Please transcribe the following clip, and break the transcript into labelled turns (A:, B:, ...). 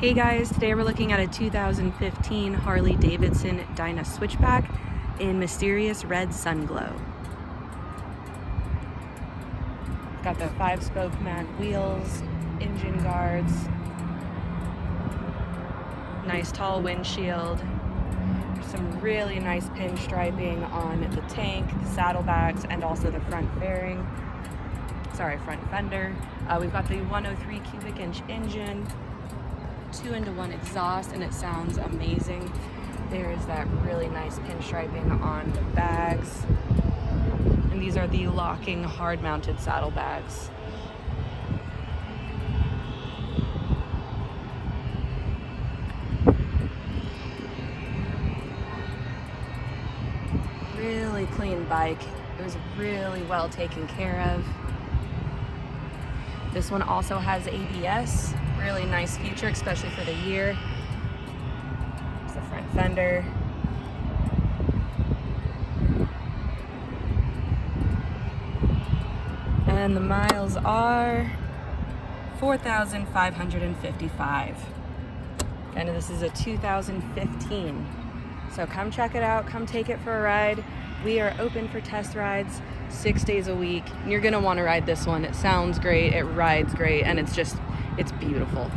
A: Hey guys, today we're looking at a 2015 Harley Davidson Dyna Switchback in mysterious red sun glow. It's got the 5-spoke mag wheels, engine guards, nice tall windshield, some really nice pinstriping on the tank, the saddlebags, and also the front fairing. Front fender. We've got the 103 cubic inch engine, 2-in-1 exhaust, and it sounds amazing. There's that really nice pinstriping on the bags. And these are the locking hard mounted saddlebags. Really clean bike. It was really well taken care of. This one also has ABS, really nice feature, especially for the year. It's the front fender. And the miles are 4,555. And this is a 2015. So come check it out, come take it for a ride. We are open for test rides 6 days a week. You're gonna wanna ride this one. It sounds great, it rides great, and it's beautiful.